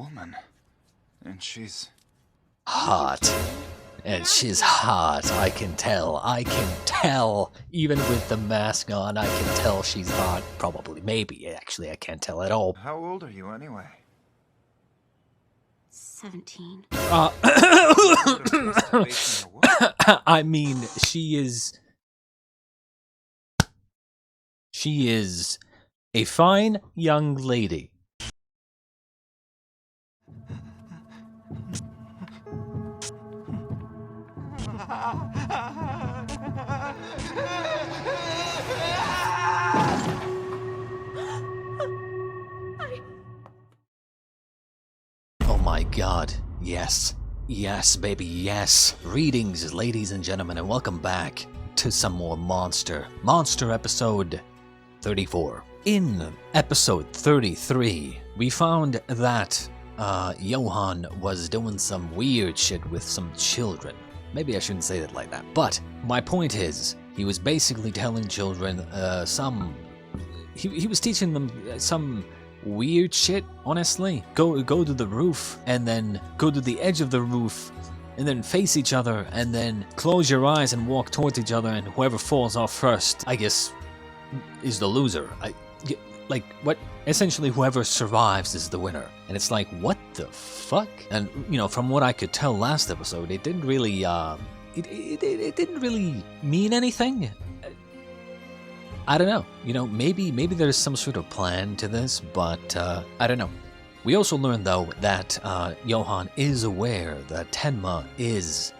woman. And she's... hot. And she's hot, I can tell. I can tell. Even with the mask on, I can tell she's hot. Probably, maybe, actually, I can't tell at all. How old are you anyway? 17. I mean, she is a fine young lady. Oh my god, yes. Yes, baby, yes. Greetings, ladies and gentlemen, and welcome back to some more Monster episode 34. In episode 33, we found that Johan was doing some weird shit with some children. Maybe I shouldn't say it like that. But my point is, he was basically telling children he was teaching them some weird shit, honestly. Go to the roof, and then go to the edge of the roof, and then face each other, and then close your eyes and walk towards each other, and whoever falls off first, I guess, is the loser. Like, what? Essentially, whoever survives is the winner. And it's like, what the fuck? And, you know, from what I could tell last episode, it didn't really, it didn't really mean anything. I don't know. You know, maybe there's some sort of plan to this, but, I don't know. We also learned, though, that, Johan is aware that Tenma is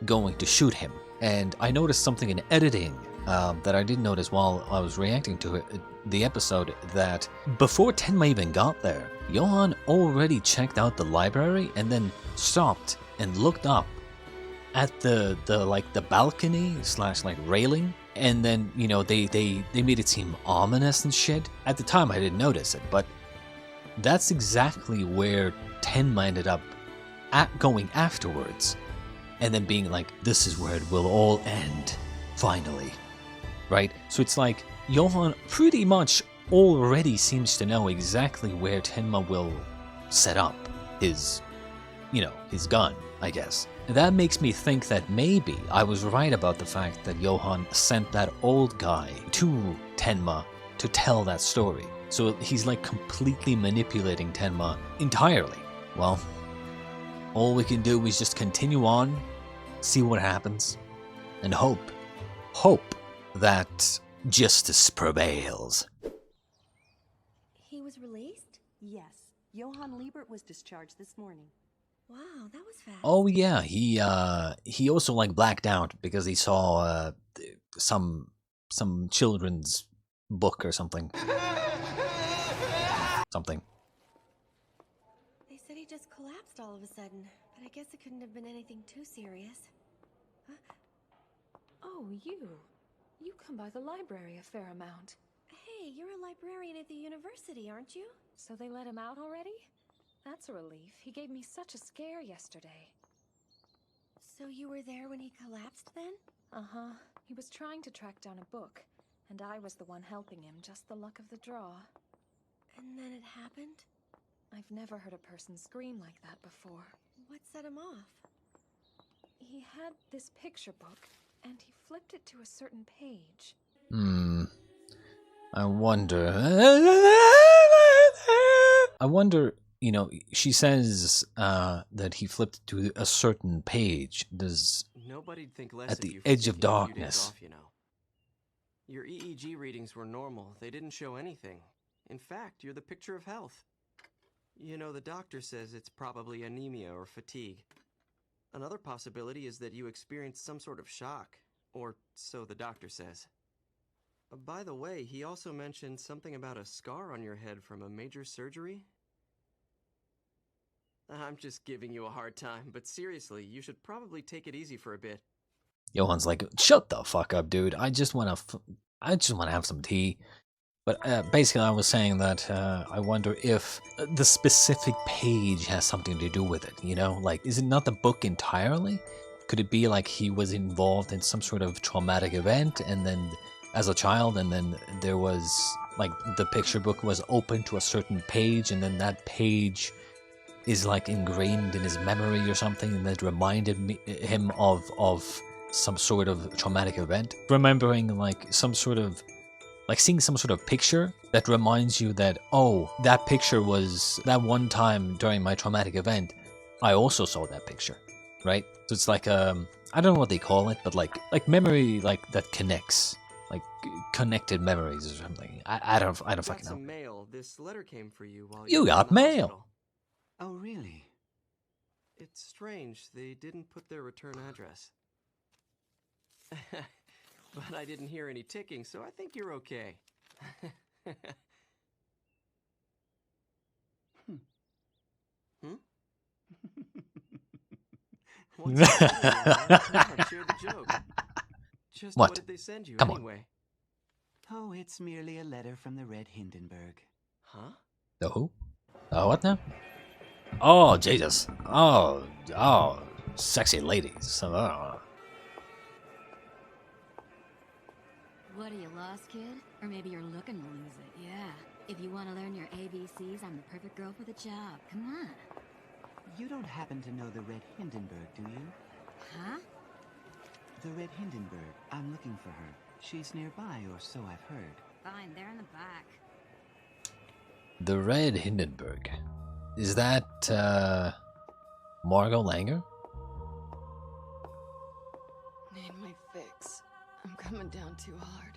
going to shoot him. And I noticed something in editing that I didn't notice while I was reacting to it, the episode, that before Tenma even got there, Johan already checked out the library and then stopped and looked up at the balcony / like railing, and then, you know, they made it seem ominous and shit. At the time I didn't notice it, but that's exactly where Tenma ended up going afterwards, and then being like, this is where it will all end, finally. Right? So it's like, Johan pretty much already seems to know exactly where Tenma will set up his, you know, his gun, I guess. And that makes me think that maybe I was right about the fact that Johan sent that old guy to Tenma to tell that story. So he's like completely manipulating Tenma entirely. Well, all we can do is just continue on, see what happens, and hope that justice prevails. He was released? Yes. Johan Liebert was discharged this morning. Wow, that was fast. Oh yeah, he also like blacked out because he saw some children's book or something. They said he just collapsed all of a sudden, but I guess it couldn't have been anything too serious. Huh? Oh, you come by the library a fair amount. Hey, you're a librarian at the university, aren't you? So they let him out already? That's a relief. He gave me such a scare yesterday. So you were there when he collapsed then? Uh-huh. He was trying to track down a book, and I was the one helping him, just the luck of the draw. And then it happened? I've never heard a person scream like that before. What set him off? He had this picture book, and he flipped it to a certain page. I wonder, you know, she says that he flipped to a certain page. Nobody'd think less at the of you edge for of taking a few days darkness. off, you know. Your EEG readings were normal. They didn't show anything. In fact, you're the picture of health. You know, the doctor says it's probably anemia or fatigue. Another possibility is that you experienced some sort of shock, or so the doctor says. By the way, he also mentioned something about a scar on your head from a major surgery. I'm just giving you a hard time, but seriously, you should probably take it easy for a bit. Johan's like, shut the fuck up, dude. I just want to have some tea. But basically, I was saying that I wonder if the specific page has something to do with it, you know? Like, is it not the book entirely? Could it be like he was involved in some sort of traumatic event, and then as a child, and then there was, like, the picture book was open to a certain page, and then that page is like ingrained in his memory or something, and that reminded him of some sort of traumatic event. Remembering like some sort of, like seeing some sort of picture that reminds you that, oh, that picture was that one time during my traumatic event, I also saw that picture, right? So it's like I don't know what they call it, but like memory like that connects, like connected memories or something. I don't fucking Got know. some mail. This letter came for you while You were in got the mail. hospital. Oh, really? It's strange. They didn't put their return address. But I didn't hear any ticking, so I think you're okay. Hmm? What's the matter, man? Come on, share the joke. Just What? what did they send you Come on. anyway? Oh, it's merely a letter from the Red Hindenburg. Huh? The who? Oh, what now? Oh, Jesus. Oh, sexy ladies. Oh. What, are you lost, kid? Or maybe you're looking to lose it, yeah. If you want to learn your ABCs, I'm the perfect girl for the job. Come on. You don't happen to know the Red Hindenburg, do you? Huh? The Red Hindenburg. I'm looking for her. She's nearby, or so I've heard. Fine, they're in the back. The Red Hindenburg. Is that, Margot Langer? Need my fix. I'm coming down too hard.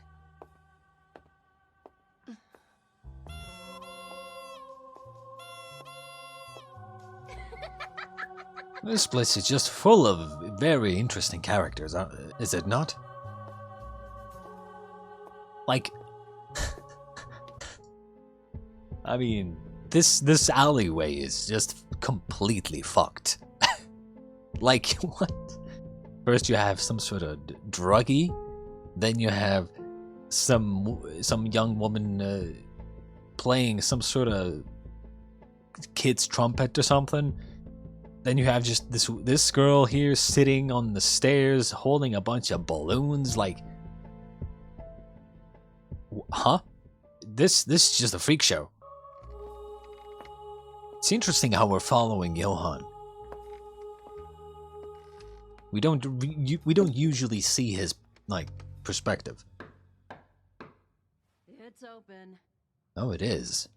This place is just full of very interesting characters, is it not? Like, I mean, this alleyway is just completely fucked. Like, what? First you have some sort of druggie, then you have some young woman playing some sort of kid's trumpet or something. Then you have just this girl here sitting on the stairs holding a bunch of balloons. Like, huh? This is just a freak show. It's interesting how we're following Johan. We don't usually see his like perspective. It's open. Oh, it is.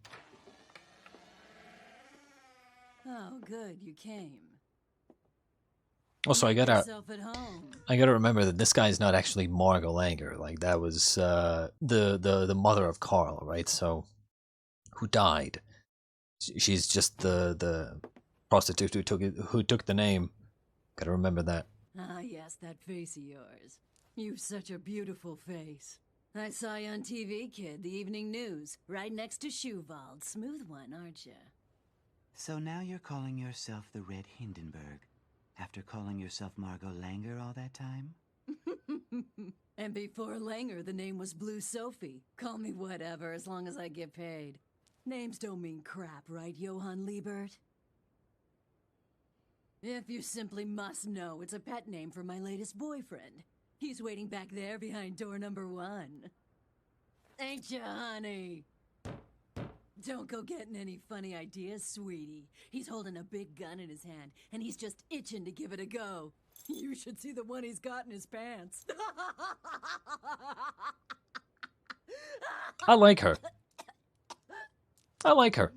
Oh, good, you came. Also, Make yourself at home. I gotta remember that this guy is not actually Margot Langer. Like, that was the mother of Carl, right? So, who died? She's just the prostitute who took the name. Gotta remember that. Ah, yes, that face of yours. You've such a beautiful face. I saw you on TV, kid, the evening news, right next to Schuwald. Smooth one, aren't you? So now you're calling yourself the Red Hindenburg, after calling yourself Margot Langer all that time? And before Langer, the name was Blue Sophie. Call me whatever, as long as I get paid. Names don't mean crap, right, Johan Liebert? If you simply must know, it's a pet name for my latest boyfriend. He's waiting back there behind door number 1. Ain't ya, honey? Don't go getting any funny ideas, sweetie. He's holding a big gun in his hand, and he's just itching to give it a go. You should see the one he's got in his pants. I like her. I like her.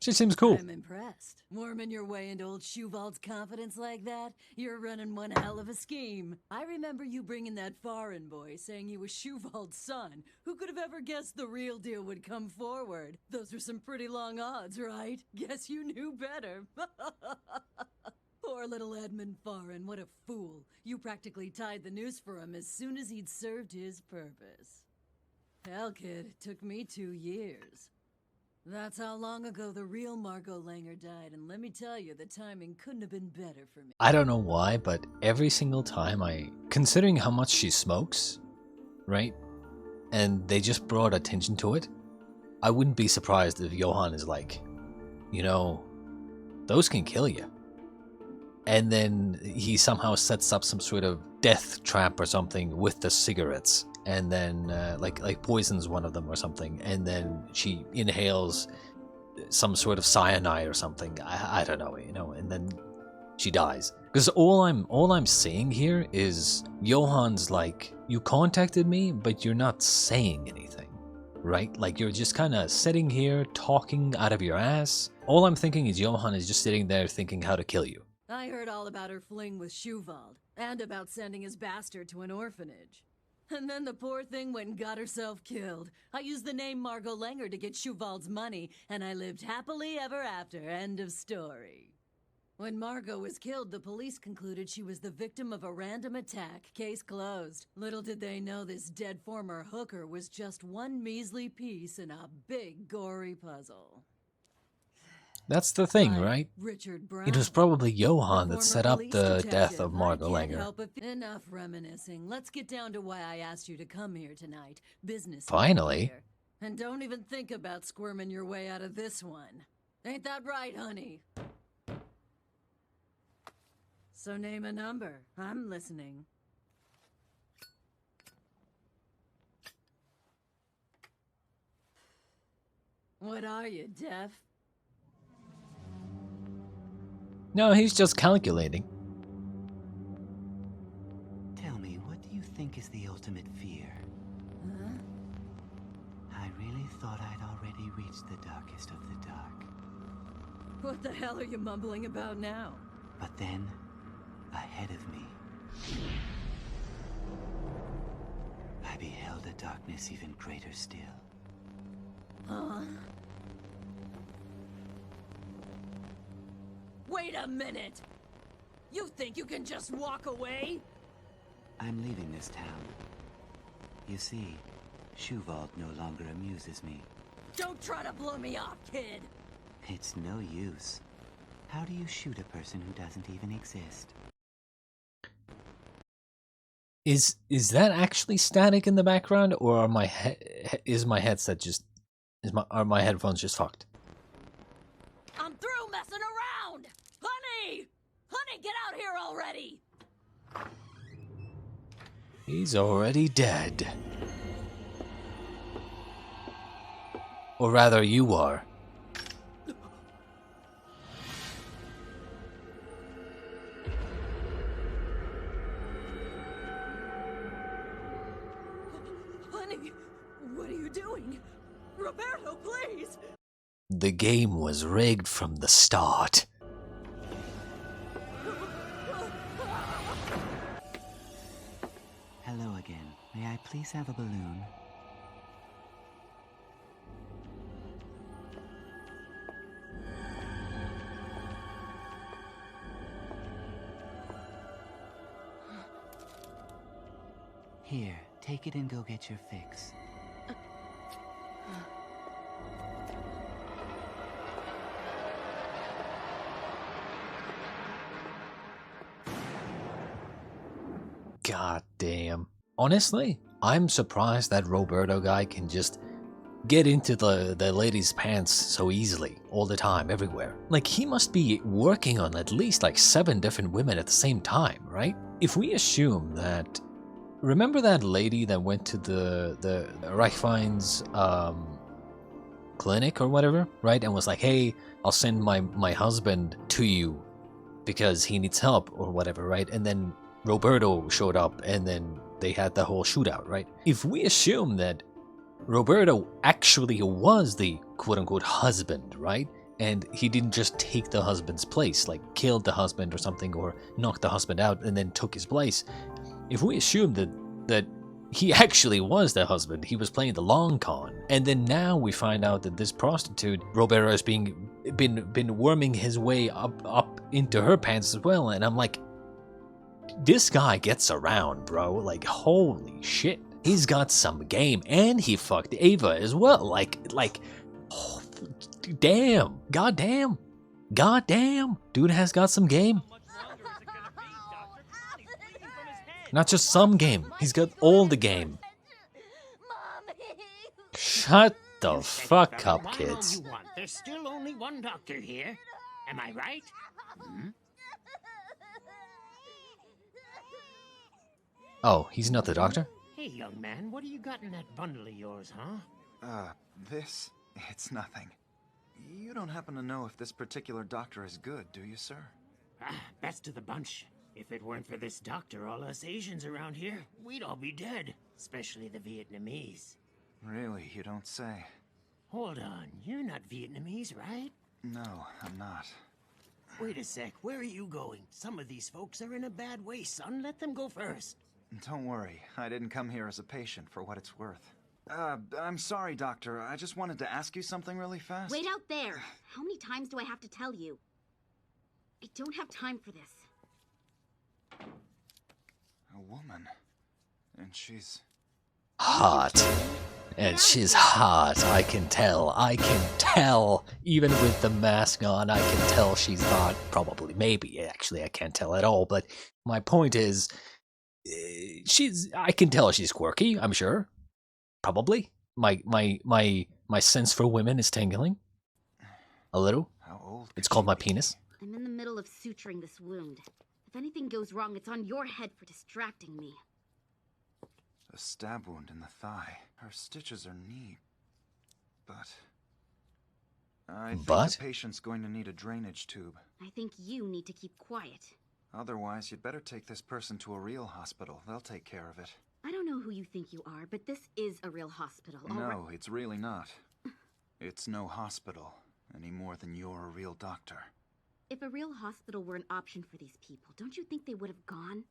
She seems cool. I'm impressed. Worming your way into old Schuwald's confidence like that? You're running one hell of a scheme. I remember you bringing that foreign boy saying he was Schuwald's son. Who could have ever guessed the real deal would come forward? Those were some pretty long odds, right? Guess you knew better. Poor little Edmund Foreign, what a fool. You practically tied the noose for him as soon as he'd served his purpose. Hell, kid, it took me 2 years. That's how long ago the real Margot Langer died, and let me tell you, the timing couldn't have been better for me. I don't know why, but every single time considering how much she smokes, right? And they just brought attention to it, I wouldn't be surprised if Johan is like, you know, those can kill you. And then he somehow sets up some sort of death trap or something with the cigarettes. And then like poisons one of them or something, and then she inhales some sort of cyanide or something. I don't know, you know, and then she dies. Because all I'm seeing here is Johan's like, you contacted me, but you're not saying anything, right? Like you're just kind of sitting here talking out of your ass. All I'm thinking is Johan is just sitting there thinking how to kill you. I heard all about her fling with Shuvald, and about sending his bastard to an orphanage. And then the poor thing went and got herself killed. I used the name Margot Langer to get Shuvald's money, and I lived happily ever after. End of story. When Margot was killed, the police concluded she was the victim of a random attack. Case closed. Little did they know this dead former hooker was just one measly piece in a big, gory puzzle. That's the thing, right? Richard Brown. It was probably Johan The that former set up police the detective. death of I Margot can't Langer. help it. Enough reminiscing. Let's get down to why I asked you to come here tonight. Business. Finally. Here. And don't even think about squirming your way out of this one. Ain't that right, honey? So name a number. I'm listening. What are you, deaf? No, he's just calculating. Tell me, what do you think is the ultimate fear? Huh? I really thought I'd already reached the darkest of the dark. What the hell are you mumbling about now? But then, ahead of me, I beheld a darkness even greater still. Huh? Wait a minute! You think you can just walk away? I'm leaving this town. You see, Shuvald no longer amuses me. Don't try to blow me off, kid! It's no use. How do you shoot a person who doesn't even exist? Is that actually static in the background, or are my is my headset just are my headphones just fucked? I'm through messing around! Honey! Honey, get out here already! He's already dead. Or rather, you are. Honey, what are you doing? Roberto, please! The game was rigged from the start. Hello again. May I please have a balloon? Here, take it and go get your fix. God damn. Honestly, I'm surprised that Roberto guy can just get into the lady's pants so easily, all the time, everywhere. Like, he must be working on at least like 7 different women at the same time, right? If we assume that... Remember that lady that went to the Reichwein's clinic or whatever, right? And was like, hey, I'll send my husband to you because he needs help or whatever, right? And then Roberto showed up and then they had the whole shootout, right? If we assume that Roberto actually was the quote-unquote husband, right? And he didn't just take the husband's place, like killed the husband or something, or knocked the husband out and then took his place. If we assume that he actually was the husband, he was playing the long con, and then now we find out that this prostitute, Roberto, has been worming his way up into her pants as well, and I'm like, this guy gets around, bro. Like, holy shit. He's got some game, and he fucked Ava as well. Like, oh, damn. Goddamn. Goddamn. Dude has got some game. Not just some game. He's got all the game. Shut the fuck up, kids. There's still only one doctor here. Am I right? Hmm? Oh, he's not the doctor? Hey, young man, what do you got in that bundle of yours, huh? This? It's nothing. You don't happen to know if this particular doctor is good, do you, sir? Ah, best of the bunch. If it weren't for this doctor, all us Asians around here, we'd all be dead. Especially the Vietnamese. Really, you don't say. Hold on, you're not Vietnamese, right? No, I'm not. Wait a sec, where are you going? Some of these folks are in a bad way, son. Let them go first. Don't worry, I didn't come here as a patient for what it's worth. I'm sorry, doctor. I just wanted to ask you something really fast. Wait out there! How many times do I have to tell you? I don't have time for this. A woman. And she's... Hot. And she's hot. I can tell. I can tell. Even with the mask on, I can tell she's hot. Probably. Maybe. Actually, I can't tell at all. But my point is, I can tell she's quirky, I'm sure. Probably. My sense for women is tingling. A little. How old? It's called my penis. I'm in the middle of suturing this wound. If anything goes wrong, it's on your head for distracting me. A stab wound in the thigh. Her stitches are neat. But... I think the patient's going to need a drainage tube. I think you need to keep quiet. Otherwise, you'd better take this person to a real hospital. They'll take care of it. I don't know who you think you are, but this is a real hospital, all right? No, it's really not. It's no hospital, any more than you're a real doctor. If a real hospital were an option for these people, don't you think they would have gone?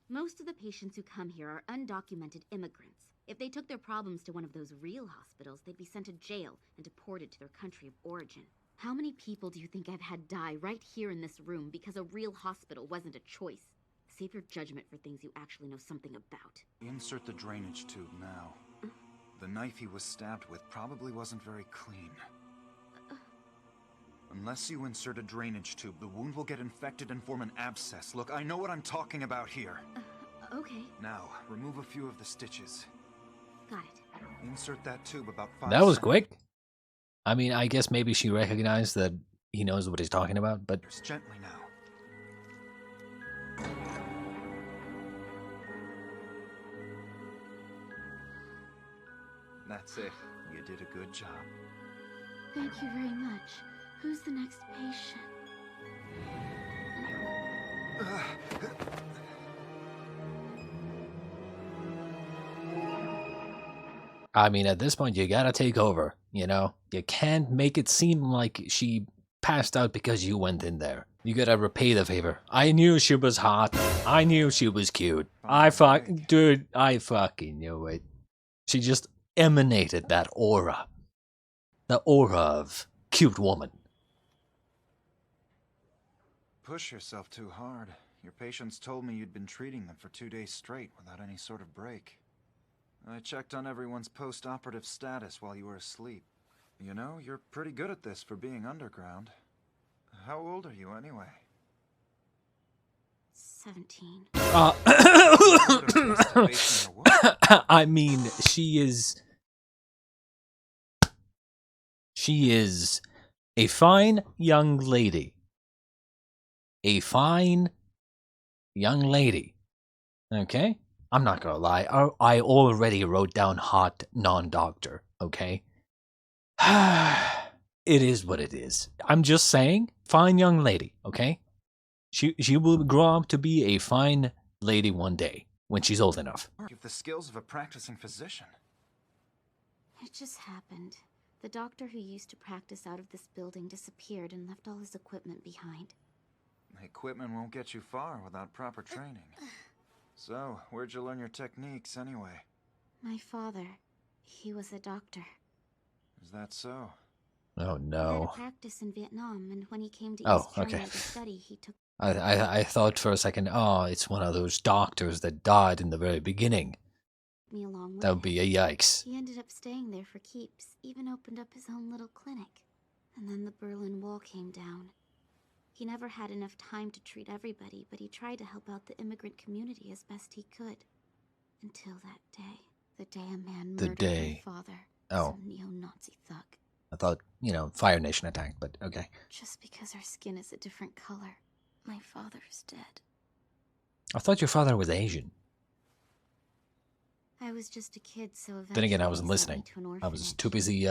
Most of the patients who come here are undocumented immigrants. If they took their problems to one of those real hospitals, they'd be sent to jail and deported to their country of origin. How many people do you think I've had die right here in this room because a real hospital wasn't a choice? Save your judgment for things you actually know something about. Insert the drainage tube now. The knife he was stabbed with probably wasn't very clean. Unless you insert a drainage tube, the wound will get infected and form an abscess. Look, I know what I'm talking about here. Okay. Now, remove a few of the stitches. Got it. Insert that tube about 5 That was quick. I mean, I guess maybe she recognized that he knows what he's talking about, but... Gently now. That's it. You did a good job. Thank you very much. Who's the next patient? I mean, at this point, you gotta take over, you know? You can't make it seem like she passed out because you went in there. You gotta repay the favor. I knew she was hot. I knew she was cute. I fucking knew it. She just emanated that aura. The aura of cute woman. Push yourself too hard. Your patients told me you'd been treating them for 2 days straight without any sort of break. I checked on everyone's post-operative status while you were asleep. You know, you're pretty good at this for being underground. How old are you anyway? 17. I mean, she is a fine young lady. A fine young lady. Okay? I'm not gonna lie. I already wrote down hot non-doctor. Okay? It is what it is. I'm just saying, fine young lady. Okay? She will grow up to be a fine lady one day when she's old enough. You have the skills of a practicing physician. It just happened. The doctor who used to practice out of this building disappeared and left all his equipment behind. The equipment won't get you far without proper training. So, where'd you learn your techniques anyway? My father, he was a doctor. Is that so? Oh He had no. a practice in Vietnam, and when he came to Oh, East China okay. to study, he took I thought for a second, oh, it's one of those doctors that died in the very beginning. me along with That would him. be a yikes. He ended up staying there for keeps, even opened up his own little clinic. And then the Berlin Wall came down. He never had enough time to treat everybody, but he tried to help out the immigrant community as best he could. Until that day. The day a man The murdered day. my father. Oh. Some neo-Nazi thug. I thought, you know, Fire Nation attacked, but okay. Just because our skin is a different color, my father's dead. I thought your father was Asian. I was just a kid, so eventually Then again, I they wasn't sent me listening. to an I was orphanage. too busy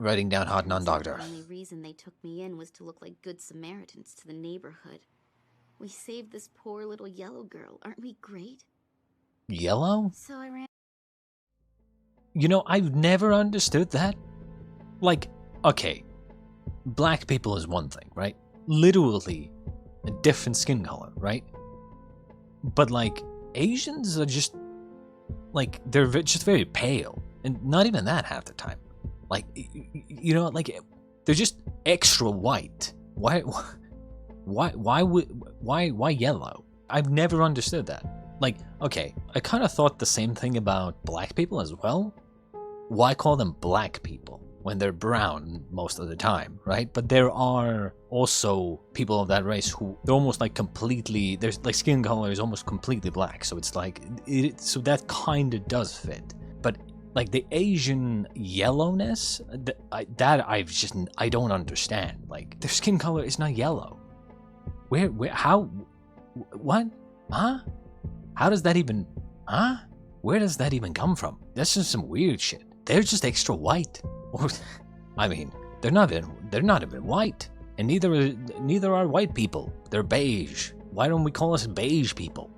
Writing down hot Turns out non-doctor. The only reason they took me in was to look like good Samaritans to the neighborhood. We saved this poor little yellow girl. Aren't we great? Yellow? So I ran. You know, I've never understood that. Like, okay, black people is one thing, right? Literally a different skin color, right? But like, Asians are just, like, they're just very pale. And not even that half the time. Like, you know, like, they're just extra white. Why yellow? I've never understood that. Like, okay, I kind of thought the same thing about black people as well. Why call them black people when they're brown most of the time, right? But there are also people of that race who they're almost like completely, their like skin color is almost completely black. So it's like, so that kind of does fit. But like the Asian yellowness, I don't understand. Like their skin color is not yellow. Where, how, what, huh? How does that even, huh? Where does that even come from? That's just some weird shit. They're just extra white. Or, I mean, they're not even white. And neither are white people. They're beige. Why don't we call us beige people?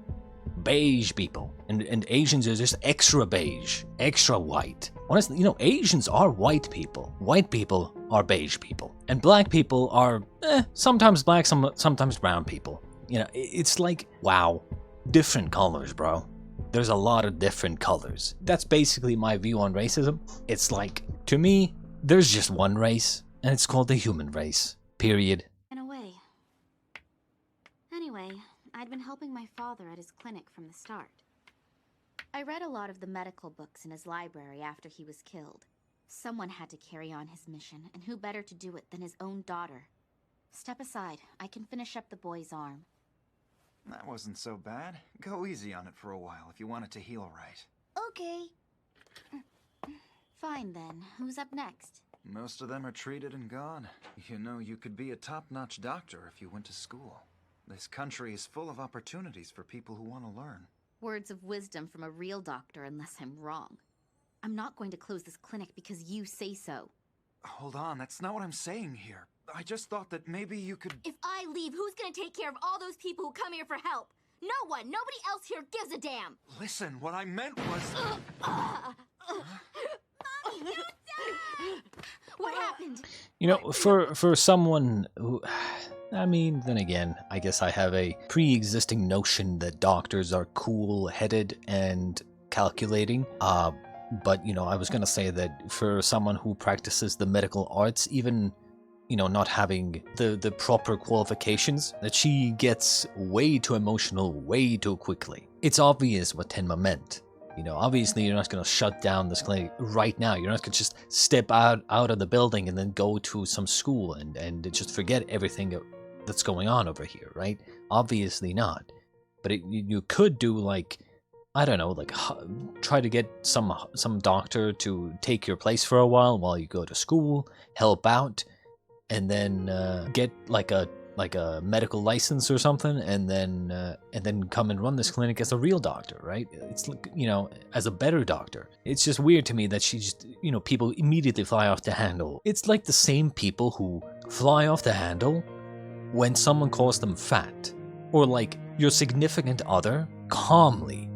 Beige people. And Asians are just extra beige, extra white. Honestly, you know, Asians are white people. White people are beige people. And black people are, sometimes black, sometimes brown people. You know, it's like, wow, different colors, bro. There's a lot of different colors. That's basically my view on racism. It's like, to me, there's just one race, and it's called the human race. Period. In a way. Anyway, I'd been helping my father at his clinic from the start. I read a lot of the medical books in his library after he was killed. Someone had to carry on his mission, and who better to do it than his own daughter? Step aside. I can finish up the boy's arm. That wasn't so bad. Go easy on it for a while if you want it to heal right. Okay. Fine then. Who's up next? Most of them are treated and gone. You know, you could be a top-notch doctor if you went to school. This country is full of opportunities for people who want to learn. Words of wisdom from a real doctor, unless I'm wrong. I'm not going to close this clinic because you say so. Hold on, that's not what I'm saying here. I just thought that maybe you could... If I leave, who's gonna take care of all those people who come here for help? No one! Nobody else here gives a damn! Listen, what I meant was... Mommy, you died! What happened? You know, for someone who... I mean, then again, I guess I have a pre-existing notion that doctors are cool-headed and calculating. But, you know, I was gonna say that for someone who practices the medical arts, even, you know, not having the proper qualifications, that she gets way too emotional way too quickly. It's obvious what Tenma meant. You know, obviously you're not gonna shut down this clinic right now. You're not gonna just step out of the building and then go to some school and just forget everything that's going on over here, right? Obviously not. But you could do, like, I don't know, like try to get some doctor to take your place for a while you go to school, help out, and then get like a medical license or something, and then come and run this clinic as a real doctor, right? It's like, you know, as a better doctor. It's just weird to me that she just, you know, people immediately fly off the handle. It's like the same people who fly off the handle when someone calls them fat, or like your significant other calmly,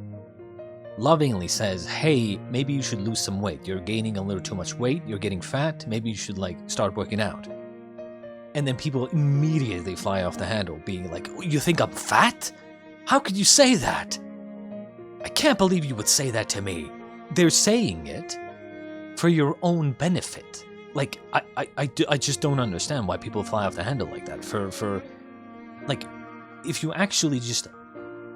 lovingly says, hey, maybe you should lose some weight. You're gaining a little too much weight. You're getting fat. Maybe you should, like, start working out. And then people immediately fly off the handle, being like, you think I'm fat? How could you say that? I can't believe you would say that to me. They're saying it for your own benefit. Like, I just don't understand why people fly off the handle like that. For like, if you actually just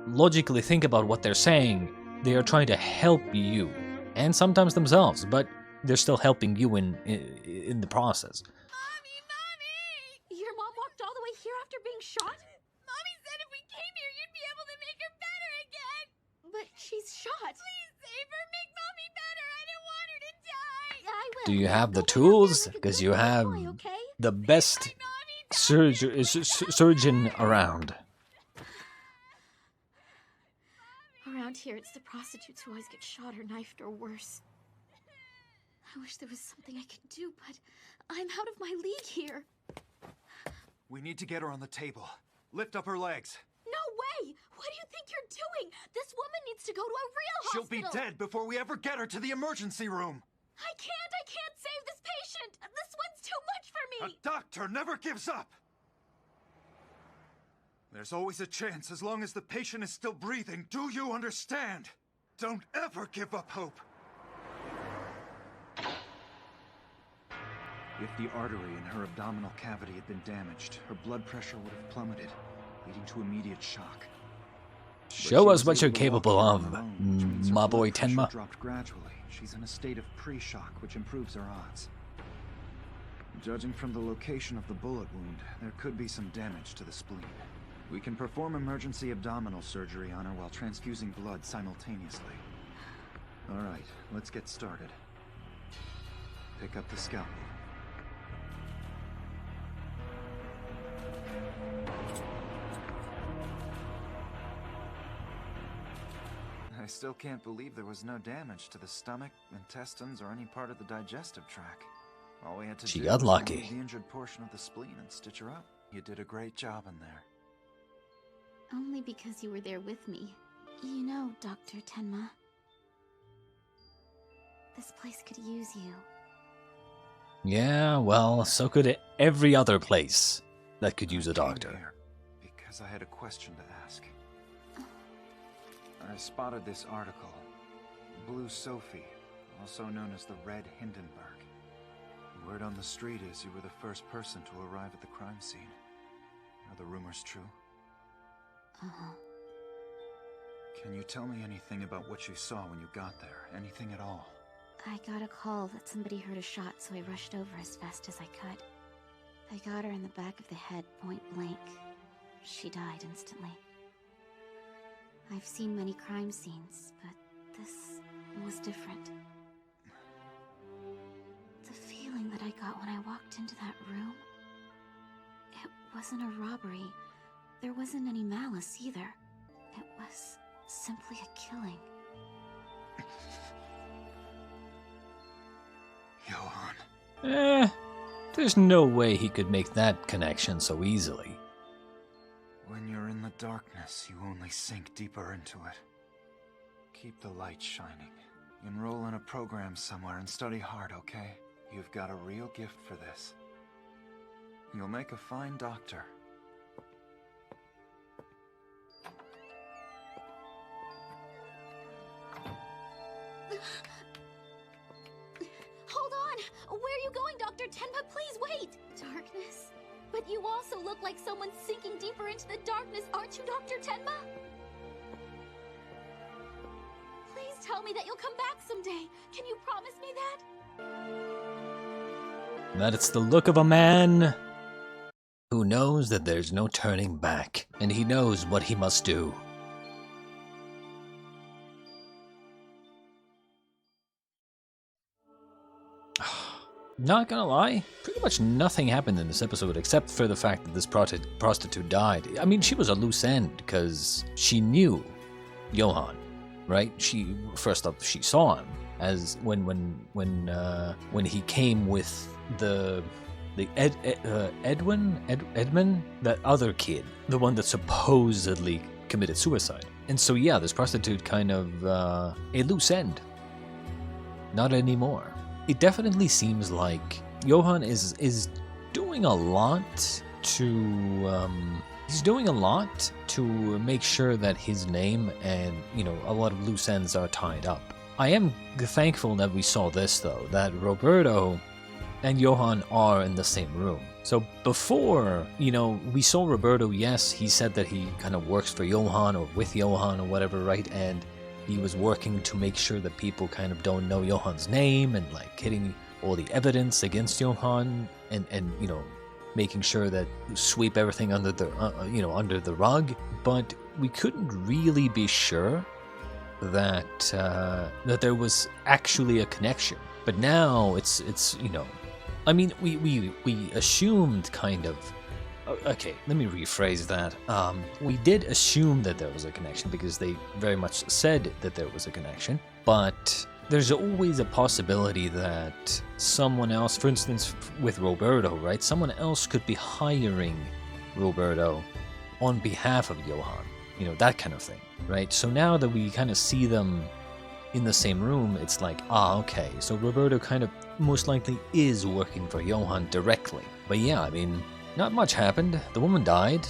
logically think about what they're saying, they are trying to help you, and sometimes themselves, but they're still helping you in the process. Mommy! Your mom walked all the way here after being shot? Mommy said if we came here, you'd be able to make her better again! But she's shot! Please save her! Make Mommy better! I don't want her to die! I will. Do you have the tools? Because you have the best surgeon around. Around here, it's the prostitutes who always get shot or knifed or worse. I wish there was something I could do, but I'm out of my league here. We need to get her on the table. Lift up her legs. No way! What do you think you're doing? This woman needs to go to a real She'll hospital! be dead before we ever get her to the emergency room. I can't save this patient! This one's too much for A me! doctor never gives up. There's always a chance as long as the patient is still breathing. Do you understand? Don't ever give up hope. If the artery in her abdominal cavity had been damaged, her blood pressure would have plummeted, leading to immediate shock. Show us what you're capable of, my boy Tenma. Dropped gradually. She's in a state of pre-shock, which improves her odds. Judging from the location of the bullet wound, there could be some damage to the spleen. We can perform emergency abdominal surgery on her while transfusing blood simultaneously. All right, let's get started. Pick up the scalpel. I still can't believe there was no damage to the stomach, intestines, or any part of the digestive tract. All we had to She do got was lucky. remove the injured portion of the spleen and stitch her up. You did a great job in there. Only because you were there with me. You know, Dr. Tenma. This place could use you. Yeah, well, so could every other place that could use a I came doctor. here because I had a question to ask. I spotted this article. Blue Sophie, also known as the Red Hindenburg. Word on the street is you were the first person to arrive at the crime scene. Are the rumors true? Uh-huh. Can you tell me anything about what you saw when you got there? Anything at all? I got a call that somebody heard a shot, so I rushed over as fast as I could. I got her in the back of the head, point blank. She died instantly. I've seen many crime scenes, but this was different. The feeling that I got when I walked into that room, it wasn't a robbery. There wasn't any malice either. It was simply a killing. Johan. There's no way he could make that connection so easily. When you're in the darkness, you only sink deeper into it. Keep the light shining. Enroll in a program somewhere and study hard, okay? You've got a real gift for this. You'll make a fine doctor. Hold on! Where are you going, Dr. Tenma? Please wait! Darkness? But you also look like someone sinking deeper into the darkness, aren't you, Dr. Tenma? Please tell me that you'll come back someday. Can you promise me that? That it's the look of a man who knows that there's no turning back, and he knows what he must do. Not gonna lie, pretty much nothing happened in this episode except for the fact that this prostitute died. I mean, she was a loose end because she knew Johan, right? She first off, she saw him as when he came with the Edmund, that other kid, the one that supposedly committed suicide. And so yeah, this prostitute kind of a loose end. Not anymore. It definitely seems like Johan is doing a lot to he's doing a lot to make sure that his name and, you know, a lot of loose ends are tied up. I am thankful that we saw this though, that Roberto and Johan are in the same room. So before, you know, we saw Roberto, yes, he said that he kind of works for Johan or with Johan or whatever, right? And he was working to make sure that people kind of don't know Johan's name and like hitting all the evidence against Johan and you know, making sure that sweep everything under the under the rug. But we couldn't really be sure that that there was actually a connection. But now it's you know, I mean, we assumed kind of. Okay, let me rephrase that. We did assume that there was a connection because they very much said that there was a connection, but there's always a possibility that someone else, for instance with Roberto, right? Someone else could be hiring Roberto on behalf of Johan, you know, that kind of thing, right? So now that we kind of see them in the same room, it's like, okay, so Roberto kind of most likely is working for Johan directly. But yeah, I mean, not much happened. The woman died,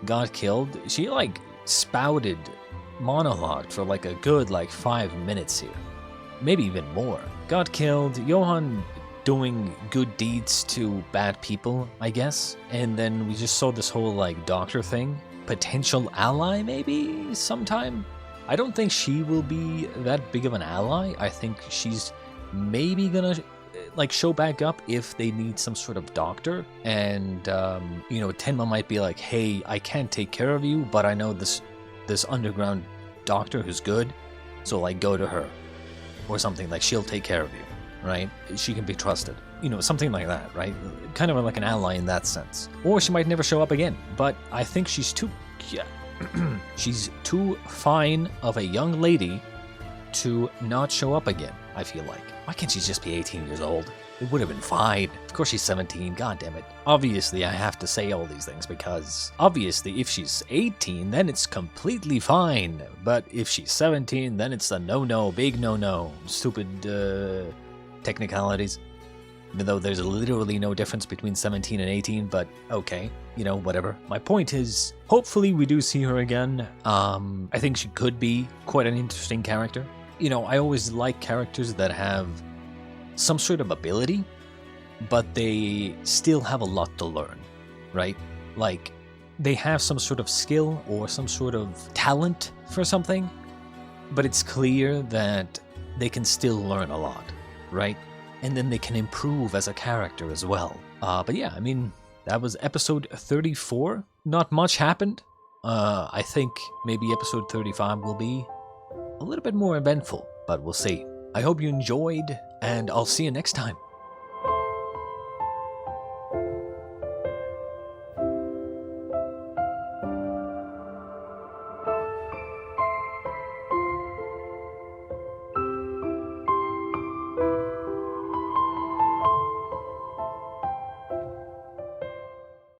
got killed. She like spouted monologue for like a good 5 minutes here, maybe even more. Got killed. Johan doing good deeds to bad people, I guess. And then we just saw this whole doctor thing. Potential ally maybe sometime. I don't think she will be that big of an ally. I think she's maybe gonna show back up if they need some sort of doctor. And you know, Tenma might be like, hey, I can't take care of you, but I know this underground doctor who's good, so go to her or something. She'll take care of you, right? She can be trusted, you know, something like that, right? Kind of like an ally in that sense. Or she might never show up again, but I think she's too she's too fine of a young lady to not show up again, I feel like. Why can't she just be 18 years old? It would have been fine. Of course she's 17, god damn it. Obviously I have to say all these things because obviously if she's 18 then it's completely fine. But if she's 17 then it's a no-no, big no-no. Stupid technicalities. Even though there's literally no difference between 17 and 18, but okay, you know, whatever. My point is, hopefully we do see her again. I think she could be quite an interesting character. You know, I always like characters that have some sort of ability, but they still have a lot to learn, right? They have some sort of skill or some sort of talent for something, but it's clear that they can still learn a lot, right? And then they can improve as a character as well. But yeah, I mean, that was episode 34. Not much happened. I think maybe episode 35 will be a little bit more eventful, but we'll see. I hope you enjoyed, and I'll see you next time.